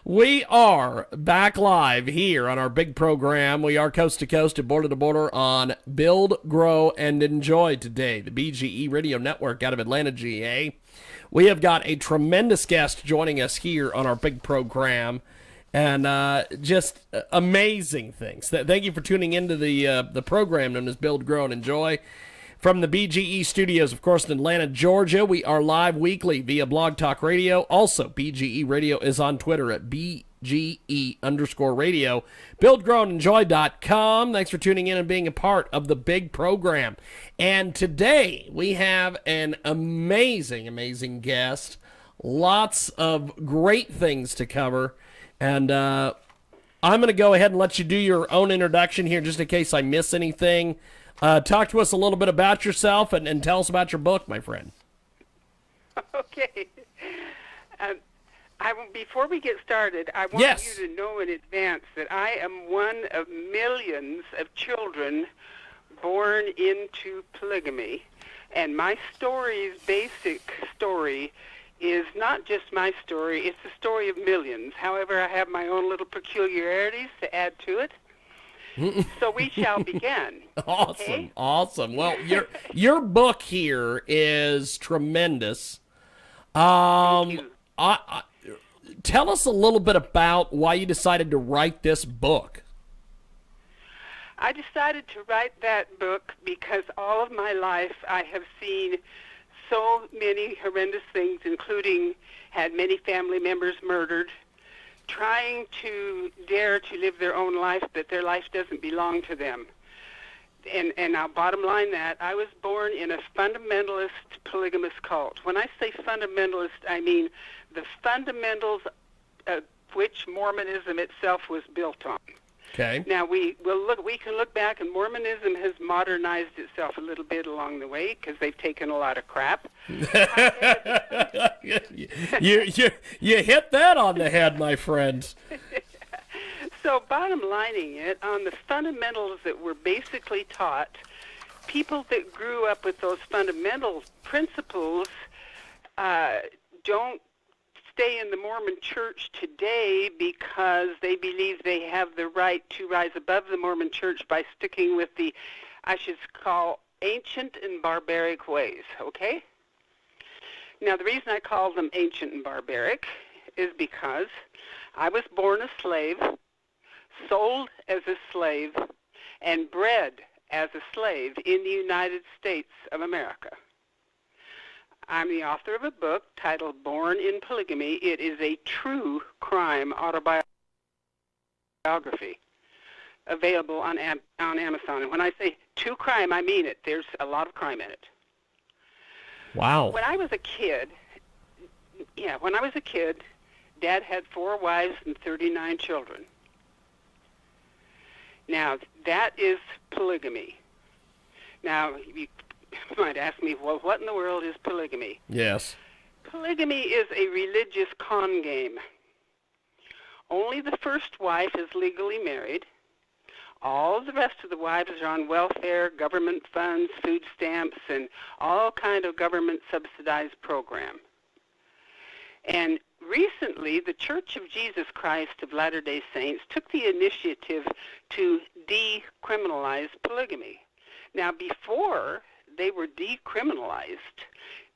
We are back live here on our big program. We are coast to coast and border to border on Build, Grow, and Enjoy today, the BGE Radio Network out of Atlanta, GA. We have got a tremendous guest joining us here on our big program, and just amazing things. Thank you for tuning into the program known as Build, Grow, and Enjoy. From the BGE studios, of course, in Atlanta, Georgia, we are live weekly via Blog Talk Radio. Also, BGE Radio is on Twitter at BGE_radio. BuildGrowAndEnjoy.com. Thanks for tuning in and being a part of the big program. And today, we have an amazing guest. Lots of great things to cover. And I'm going to go ahead and let you do your own introduction here just in case I miss anything. Talk to us a little bit about yourself and tell us about your book, my friend. Okay. Before we get started, I want you to know in advance that I am one of millions of children born into polygamy. And my basic story is not just my story, it's the story of millions. However, I have my own little peculiarities to add to it. So we shall begin. Awesome. Well, your book here is tremendous. Thank you. Tell us a little bit about why you decided to write this book. I decided to write that book because all of my life I have seen so many horrendous things, including had many family members murdered, trying to dare to live their own life, but their life doesn't belong to them. And now, bottom line that, I was born in a fundamentalist polygamous cult. When I say fundamentalist, I mean the fundamentals of which Mormonism itself was built on. Okay. Now, we can look back, and Mormonism has modernized itself a little bit along the way because they've taken a lot of crap. You hit that on the head, my friend. So bottom lining it, on the fundamentals that were basically taught, people that grew up with those fundamental principles don't stay in the Mormon church today because they believe they have the right to rise above the Mormon church by sticking with the, I should call, ancient and barbaric ways, okay? Now, the reason I call them ancient and barbaric is because I was born a slave, sold as a slave, and bred as a slave in the United States of America. I'm the author of a book titled Born in Polygamy. It is a true crime autobiography available on Amazon. And when I say true crime, I mean it. There's a lot of crime in it. Wow. When I was a kid, Dad had 4 wives and 39 children. Now, that is polygamy. Now, you might ask me, well, what in the world is polygamy? Yes. Polygamy is a religious con game. Only the first wife is legally married. All the rest of the wives are on welfare, government funds, food stamps, and all kind of government-subsidized program. And recently, the Church of Jesus Christ of Latter-day Saints took the initiative to decriminalize polygamy. Now, before they were decriminalized,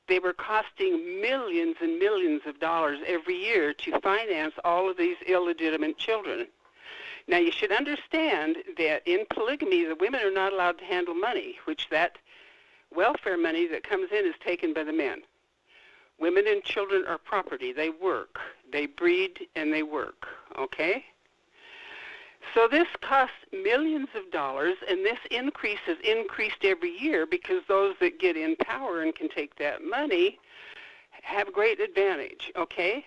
they were costing millions and millions of dollars every year to finance all of these illegitimate children. Now, you should understand that in polygamy, the women are not allowed to handle money, which that welfare money that comes in is taken by the men. Women and children are property. They work. They breed and they work, okay? So this costs millions of dollars, and this increase has increased every year because those that get in power and can take that money have great advantage, okay?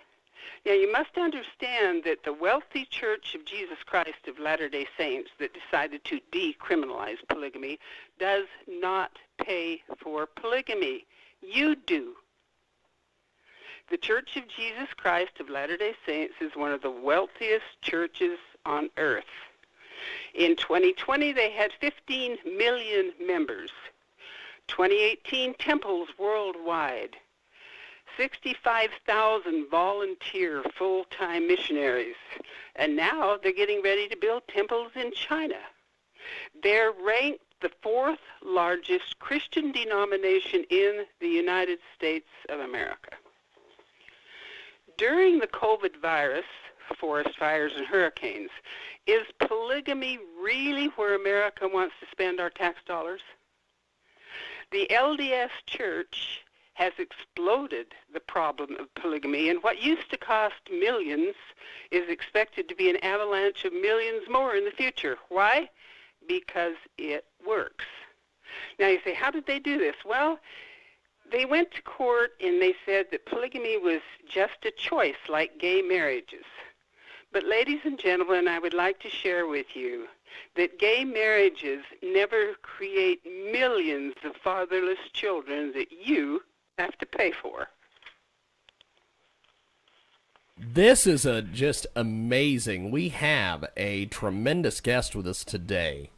Now, you must understand that the wealthy Church of Jesus Christ of Latter-day Saints that decided to decriminalize polygamy does not pay for polygamy. You do. The Church of Jesus Christ of Latter-day Saints is one of the wealthiest churches on earth. In 2020, they had 15 million members. 2018, temples worldwide. 65,000 volunteer full-time missionaries, and now they're getting ready to build temples in China. They're ranked the fourth largest Christian denomination in the United States of America. During the COVID virus, forest fires and hurricanes, is polygamy really where America wants to spend our tax dollars? The LDS Church has exploded the problem of polygamy, and what used to cost millions is expected to be an avalanche of millions more in the future. Why? Because it works. Now you say, how did they do this? Well, they went to court and they said that polygamy was just a choice like gay marriages. But ladies and gentlemen, I would like to share with you that gay marriages never create millions of fatherless children that you have to pay for. This is just amazing. We have a tremendous guest with us today.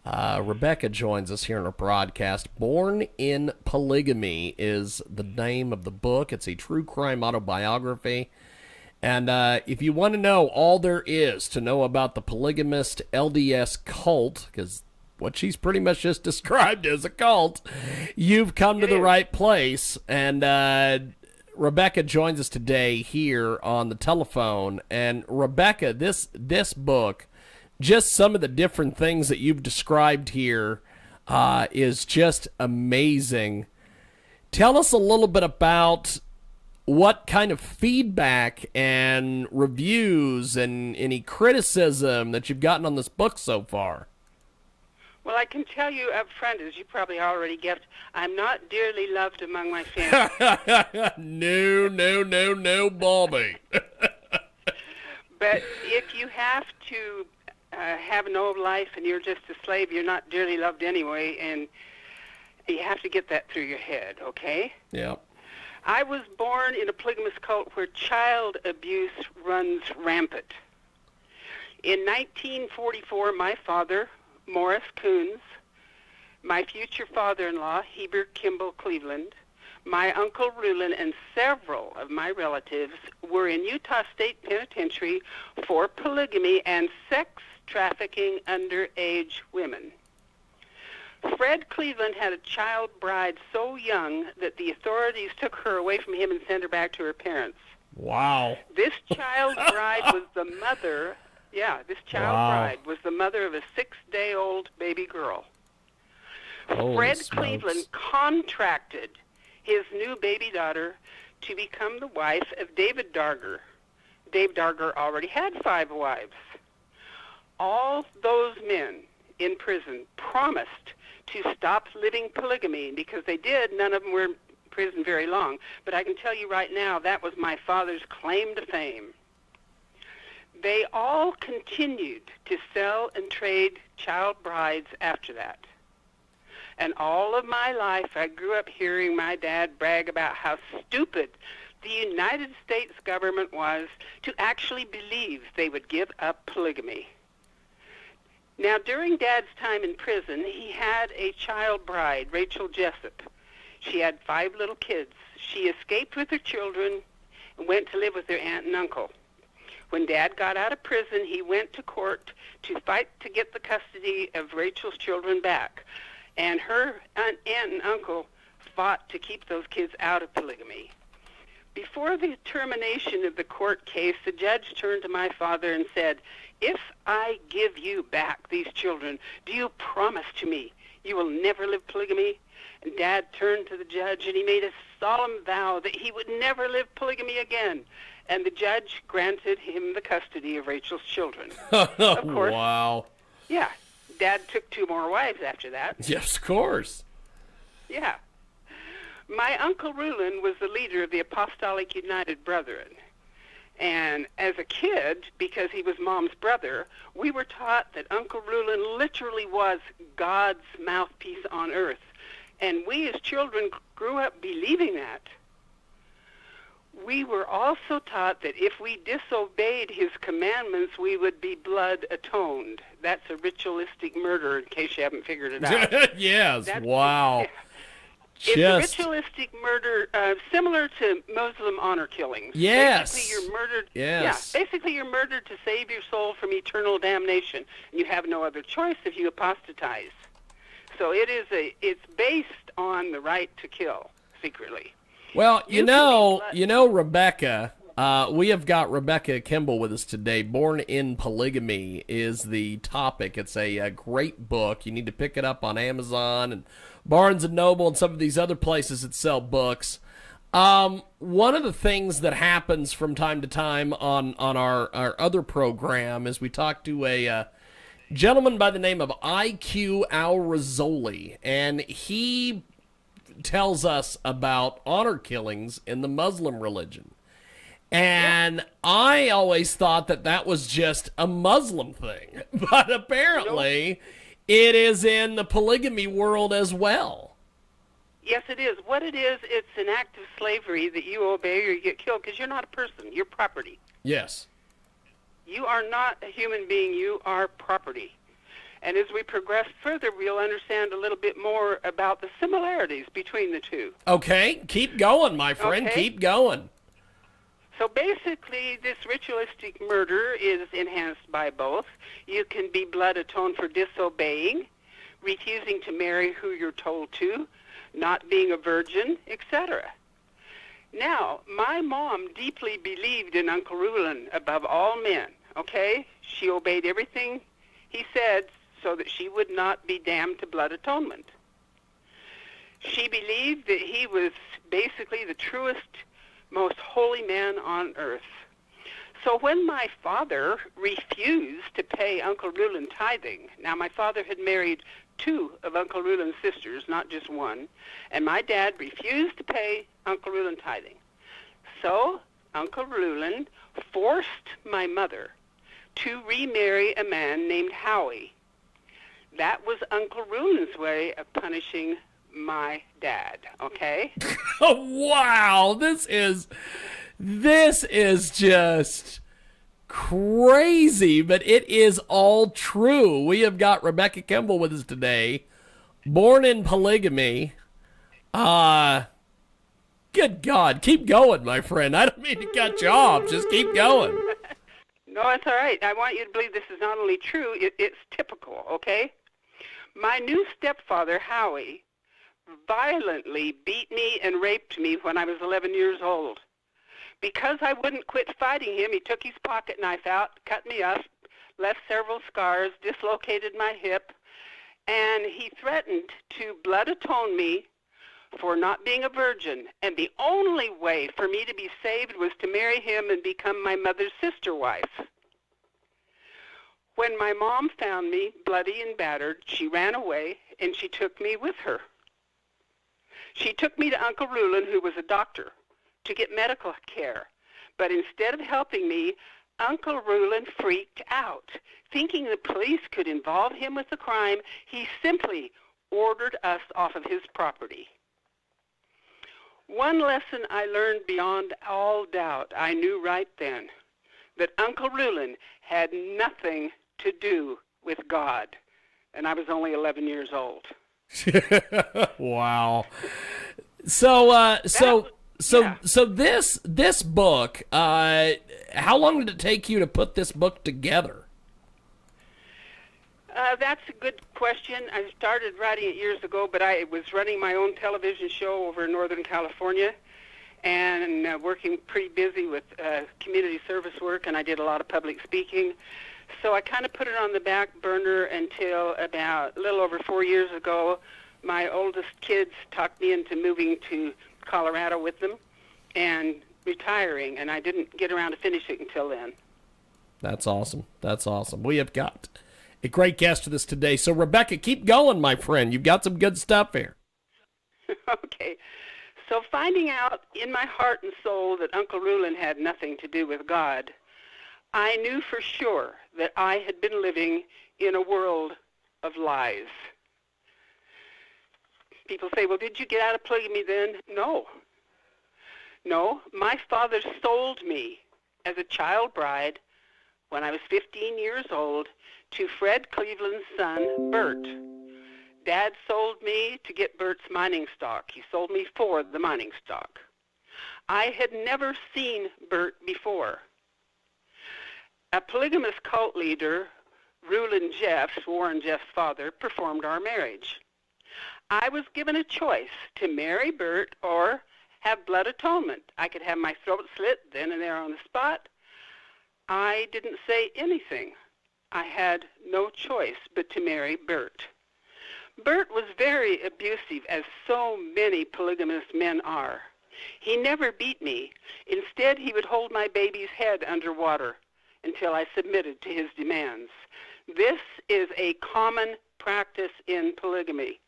Rebecca joins us here in our broadcast. Born in Polygamy is the name of the book. It's a true crime autobiography. And if you want to know all there is to know about the polygamist LDS cult, because what she's pretty much just described as a cult, you've come to the right place. And Rebecca joins us today here on the telephone. And Rebecca, this book, just some of the different things that you've described here is just amazing. Tell us a little bit about what kind of feedback and reviews and any criticism that you've gotten on this book so far. Well, I can tell you up front, as you probably already guessed, I'm not dearly loved among my family. No, Bobby. But if you have to have no life and you're just a slave, you're not dearly loved anyway, and you have to get that through your head, okay? Yeah. I was born in a polygamous cult where child abuse runs rampant. In 1944, my father, Morris Coons, my future father-in-law, Heber Kimbel Cleveland, my uncle Rulin, and several of my relatives were in Utah State Penitentiary for polygamy and sex trafficking underage women. Fred Cleveland had a child bride so young that the authorities took her away from him and sent her back to her parents. Wow. This child bride was the mother, bride was the mother of a 6-day-old baby girl. Holy Fred smokes. Cleveland contracted his new baby daughter to become the wife of David Darger. Dave Darger already had 5 wives. All those men in prison promised to stop living polygamy, because they did. None of them were in prison very long. But I can tell you right now, that was my father's claim to fame. They all continued to sell and trade child brides after that. And all of my life, I grew up hearing my dad brag about how stupid the United States government was to actually believe they would give up polygamy. Now, during Dad's time in prison, he had a child bride, Rachel Jessup. She had 5 little kids. She escaped with her children and went to live with her aunt and uncle. When Dad got out of prison, he went to court to fight to get the custody of Rachel's children back. And her aunt and uncle fought to keep those kids out of polygamy. Before the termination of the court case, the judge turned to my father and said, "If I give you back these children, do you promise to me you will never live polygamy?" And Dad turned to the judge and he made a solemn vow that he would never live polygamy again. And the judge granted him the custody of Rachel's children. Of course, wow. Yeah. Dad took 2 more wives after that. Yes, of course. Yeah. My Uncle Rulin was the leader of the Apostolic United Brethren. And as a kid, because he was Mom's brother, we were taught that Uncle Rulin literally was God's mouthpiece on earth. And we as children grew up believing that. We were also taught that if we disobeyed his commandments, we would be blood atoned. That's a ritualistic murder, in case you haven't figured it out. Yes, wow. It's a ritualistic murder, similar to Muslim honor killings. Yes. Basically, you're murdered. Yes. Yeah. Basically, you're murdered to save your soul from eternal damnation. You have no other choice if you apostatize. So it's based on the right to kill secretly. Well, you know, Rebecca. We have got Rebecca Kimbel with us today. Born in Polygamy is the topic. It's a great book. You need to pick it up on Amazon and Barnes & Noble and some of these other places that sell books. One of the things that happens from time to time on our other program is we talk to a gentleman by the name of IQ Al Rizzoli, and he tells us about honor killings in the Muslim religion. And I always thought that was just a Muslim thing, but apparently it is in the polygamy world as well. Yes, it is. What it is, it's an act of slavery that you obey or you get killed because you're not a person. You're property. Yes. You are not a human being. You are property. And as we progress further, we'll understand a little bit more about the similarities between the two. Okay. Keep going, my friend. Okay. Keep going. So basically, this ritualistic murder is enhanced by both. You can be blood atoned for disobeying, refusing to marry who you're told to, not being a virgin, etc. Now, my mom deeply believed in Uncle Rulon above all men, okay? She obeyed everything he said so that she would not be damned to blood atonement. She believed that he was basically the truest, most holy man on earth. So when my father refused to pay Uncle Rulon tithing, now my father had married 2 of Uncle Rulon's sisters, not just one, and my dad refused to pay Uncle Rulon tithing. So Uncle Rulon forced my mother to remarry a man named Howie. That was Uncle Rulon's way of punishing my dad, okay? Oh, wow. This is just crazy, but it is all true. We have got Rebecca Kimbel with us today, born in polygamy. Good God, keep going, my friend. I don't mean to cut you off. Just keep going. No, it's all right. I want you to believe this is not only true, it's typical, okay? My new stepfather, Howie, violently beat me and raped me when I was 11 years old. Because I wouldn't quit fighting him, he took his pocket knife out, cut me up, left several scars, dislocated my hip, and he threatened to blood atone me for not being a virgin. And the only way for me to be saved was to marry him and become my mother's sister wife. When my mom found me bloody and battered, she ran away and she took me with her. She took me to Uncle Rulon, who was a doctor, to get medical care. But instead of helping me, Uncle Rulon freaked out. Thinking the police could involve him with the crime, he simply ordered us off of his property. One lesson I learned beyond all doubt, I knew right then, that Uncle Rulon had nothing to do with God, and I was only 11 years old. Wow. So this book, how long did it take you to put this book together? That's a good question. I started writing it years ago, but I was running my own television show over in Northern California and working pretty busy with community service work, and I did a lot of public speaking. So I kind of put it on the back burner until about a little over 4 years ago. My oldest kids talked me into moving to Colorado with them and retiring, and I didn't get around to finishing until then. That's awesome. That's awesome. We have got a great guest with us today. So, Rebecca, keep going, my friend. You've got some good stuff here. Okay. So finding out in my heart and soul that Uncle Rulon had nothing to do with God, I knew for sure that I had been living in a world of lies. People say, well, did you get out of polygamy then? No. No, my father sold me as a child bride when I was 15 years old to Fred Cleveland's son, Bert. Dad sold me to get Bert's mining stock. He sold me for the mining stock. I had never seen Bert before. A polygamous cult leader, Warren Jeff's father, performed our marriage. I was given a choice to marry Bert or have blood atonement. I could have my throat slit then and there on the spot. I didn't say anything. I had no choice but to marry Bert. Bert was very abusive, as so many polygamous men are. He never beat me. Instead, he would hold my baby's head underwater until I submitted to his demands. This is a common practice in polygamy.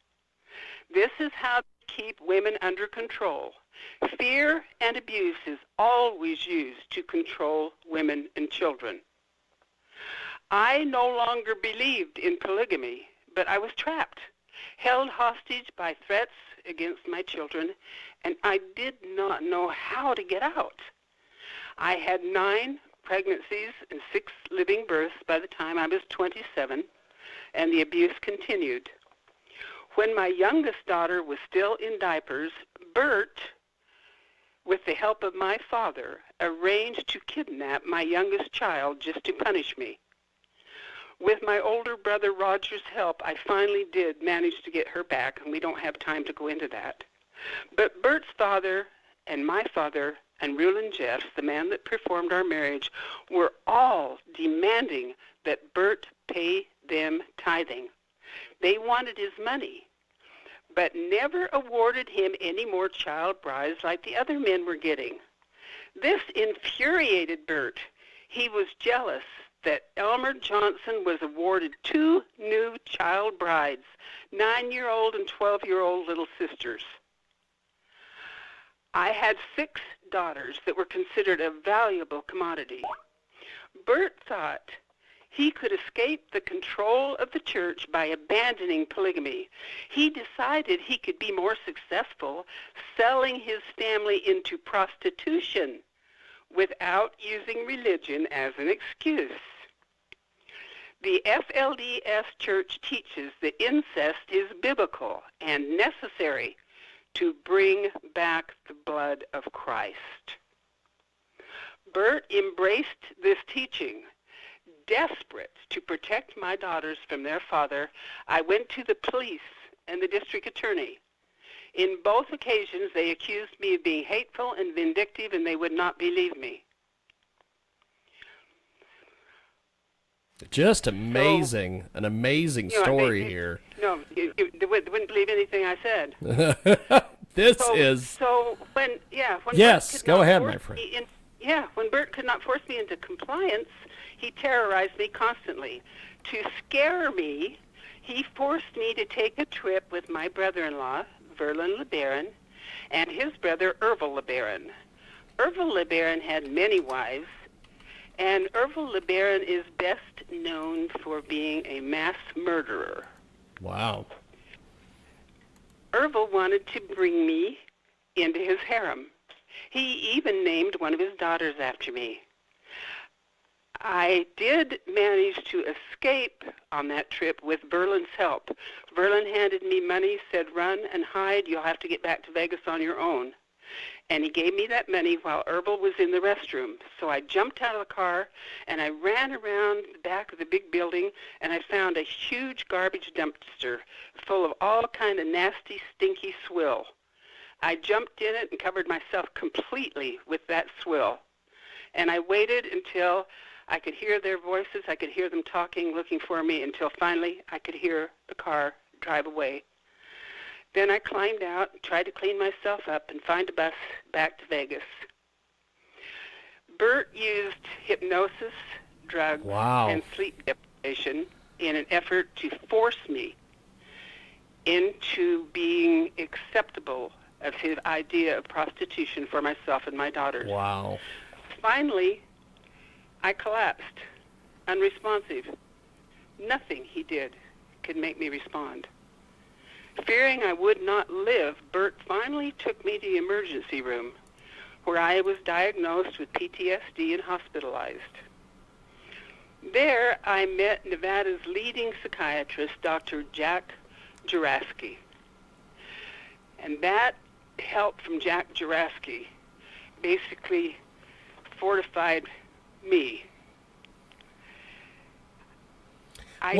This is how to keep women under control. Fear and abuse is always used to control women and children. I no longer believed in polygamy, but I was trapped, held hostage by threats against my children, and I did not know how to get out. I had 9 pregnancies and 6 living births by the time I was 27, and the abuse continued. When my youngest daughter was still in diapers, Bert, with the help of my father, arranged to kidnap my youngest child just to punish me. With my older brother Roger's help, I finally did manage to get her back, and we don't have time to go into that. But Bert's father and my father and Rulin Jeffs, the man that performed our marriage, were all demanding that Bert pay them tithing. They wanted his money, but never awarded him any more child brides like the other men were getting. This infuriated Bert. He was jealous that Elmer Johnson was awarded 2 new child brides, 9-year-old and 12-year-old little sisters. I had 6 daughters that were considered a valuable commodity. Bert thought he could escape the control of the church by abandoning polygamy. He decided he could be more successful selling his family into prostitution without using religion as an excuse. The FLDS church teaches that incest is biblical and necessary to bring back the blood of Christ. Bert embraced this teaching. Desperate to protect my daughters from their father, I went to the police and the district attorney. In both occasions, they accused me of being hateful and vindictive, and they would not believe me. Just amazing, an amazing story here. No, they wouldn't believe anything I said. So when yes, Bert go ahead, my friend. When Bert could not force me into compliance, he terrorized me constantly. To scare me, he forced me to take a trip with my brother-in-law, Verlin LeBaron, and his brother, Ervil LeBaron. Ervil LeBaron had many wives, and Ervil LeBaron is best known for being a mass murderer. Wow. Ervil wanted to bring me into his harem. He even named one of his daughters after me. I did manage to escape on that trip with Verlin's help. Verlin handed me money, said, "Run and hide. You'll have to get back to Vegas on your own." And he gave me that money while Ervil was in the restroom. So I jumped out of the car, and I ran around the back of the big building, and I found a huge garbage dumpster full of all kind of nasty, stinky swill. I jumped in it and covered myself completely with that swill. And I waited until I could hear their voices. I could hear them talking, looking for me, until finally I could hear the car drive away. Then I climbed out and tried to clean myself up and find a bus back to Vegas. Bert used hypnosis, drugs, and sleep deprivation in an effort to force me into being acceptable of his idea of prostitution for myself and my daughters. Wow. Finally, I collapsed, unresponsive. Nothing he did could make me respond. Fearing I would not live, Bert finally took me to the emergency room, where I was diagnosed with PTSD and hospitalized. There, I met Nevada's leading psychiatrist, Dr. Jack Juraski. And that help from Jack Juraski basically fortified me. I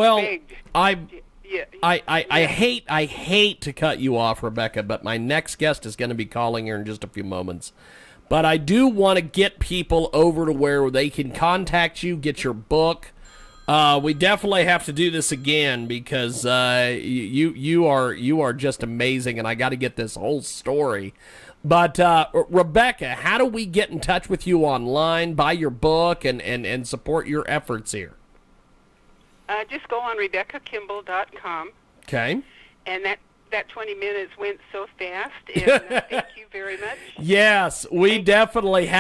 hate to cut you off, Rebecca, but my next guest is going to be calling here in just a few moments. But I do want to get people over to where they can contact you, get your book. We definitely have to do this again because you are just amazing, and I got to get this whole story. But Rebecca, how do we get in touch with you online, buy your book, and support your efforts here? Just go on RebeccaKimbel.com. Okay. And that 20 minutes went so fast, and thank you very much. Yes, we definitely have.